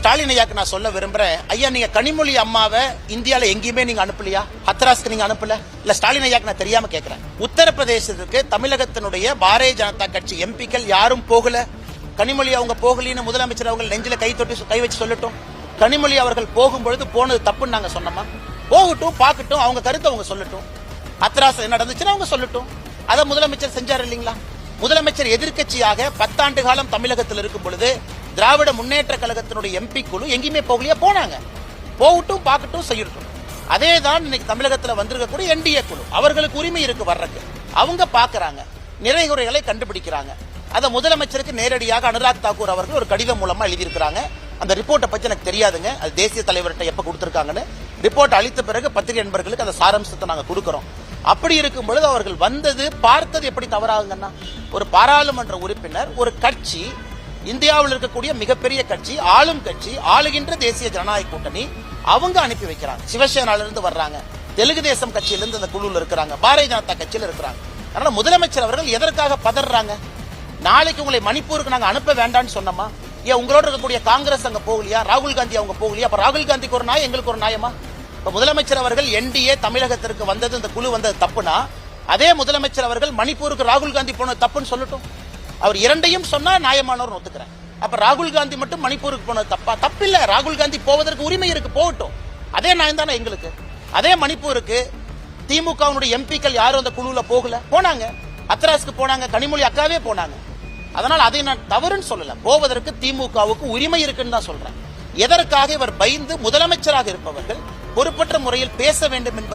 ஸ்டாலின் ஐயாக்கு நான் சொல்ல விரும்புறேன், ஐயா நீங்க கனிமொழி அம்மாவை இந்தியால எங்கேயுமே நீங்க அனுப்பலையா? ஹத்ராஸ்க்கு நீங்க அனுப்பல? இல்ல ஸ்டாலின் ஐயாக்கு நான் தெரியாம கேட்கிறேன். உத்தரப்பிரதேசத்துக்கு தமிழகத்தினுடைய பாரதிய ஜனதா கட்சி எம்பிக்கள் யாரும் போகல. கனிமொழி அவங்க போகலின்னு முதலமைச்சர் அவங்க நெஞ்சில கை வச்சு சொல்லட்டும். கனிமொழி அவர்கள் போகும்பொழுது போனது தப்புன்னு நாங்க சொன்னோமா? போகட்டும், பார்க்கட்டும், அவங்க கருத்தை அவங்க சொல்லட்டும். ஹத்ராஸ் என்ன நடந்துச்சுன்னா அவங்க சொல்லட்டும். அதை முதலமைச்சர் செஞ்சார் இல்லீங்களா? முதலமைச்சர் எதிர்க்கட்சியாக 10 ஆண்டு காலம் தமிழகத்தில் இருக்கும் பொழுது திராவிட முன்னேற்ற கழகத்தினுடைய எம்பி குழு எங்கேயுமே போகலையா? போனாங்க. போகட்டும், பார்க்கட்டும், செய்யட்டும். அதே தான் இன்னைக்கு தமிழகத்தில் வந்திருக்கக்கூடிய என்டிஏ குழு, அவர்களுக்கு உரிமை இருக்கு வர்றதுக்கு. அவங்க பாக்குறாங்க, நிறைகுறைகளை கண்டுபிடிக்கிறாங்க. அதை முதலமைச்சருக்கு நேரடியாக அனுராக் தாக்கூர் அவர்கள் ஒரு கடிதம் மூலமா எழுதியிருக்கிறாங்க. அந்த ரிப்போர்ட்டை பத்தி எனக்கு தெரியாதுங்க, அது தேசிய தலைவர்கிட்ட எப்ப கொடுத்திருக்காங்கன்னு. ரிப்போர்ட் அளித்த பிறகு பத்திரிகை நண்பர்களுக்கு அந்த சாராம்சத்தை நாங்க கொடுக்கிறோம். அப்படி இருக்கும் பொழுது அவர்கள் வந்தது பார்த்தது எப்படி தவறாகுங்கன்னா, ஒரு பாராளுமன்ற உறுப்பினர், ஒரு கட்சி, இந்தியாவில் இருக்கக்கூடிய மிகப்பெரிய கட்சி, ஆளும் கட்சி, ஆளுகின்ற தேசிய ஜனநாயக கூட்டணி, அவங்க அனுப்பி வைக்கிறாங்க. சிவசேனால இருந்து வர்றாங்க, தெலுங்கு தேசம் கட்சியிலிருந்து அந்த குழுவில் இருக்கிறாங்க, பாரதிய ஜனதா கட்சியில் இருக்கிறாங்க. அதனால முதலமைச்சர் அவர்கள் எதற்காக பதறாங்க? நாளைக்கு உங்களை மணிப்பூருக்கு நாங்க அனுப்ப வேண்டாம்னு சொன்னோமா? ஏன் உங்களோட இருக்கக்கூடிய காங்கிரஸ் அங்க போகலையா? ராகுல் காந்தி அவங்க போகலையா? அப்ப ராகுல் காந்திக்கு ஒரு நியாயம், எங்களுக்கு ஒரு நியாயமா? இப்ப முதலமைச்சர் அவர்கள் என்டிஏ தமிழகத்திற்கு வந்தது, இந்த குழு வந்தது தப்புனா, அதே முதலமைச்சர் அவர்கள் மணிப்பூருக்கு ராகுல் காந்தி போனது தப்புன்னு சொல்லட்டும். அவர் இரண்டையும் சொன்னா நியாயமானவர் ஒத்துக்கிறேன். அப்ப ராகுல் காந்தி மட்டும் மணிப்பூருக்கு போனது தப்பா? தப்பில்ல, ராகுல் காந்தி போவதற்கு உரிமை இருக்கு, போகட்டும். அதே நியாயம் தானே எங்களுக்கு. அதே மணிப்பூருக்கு திமுக எம்பிக்கள் யாரும் அந்த குழுல போகல, போனாங்க. ஹத்ராஸ்க்கு போனாங்க, கனிமொழி அக்காவே போனாங்க. அதனால் அதை நான் தவறுன்னு சொல்லல, போவதற்கு திமுகவுக்கு உரிமை இருக்குன்னு தான் சொல்றேன். எதற்காக இவர் பயந்து முதலமைச்சராக இருப்பவர்கள் பொறுப்பற்ற முறையில் பேச வேண்டும் என்பது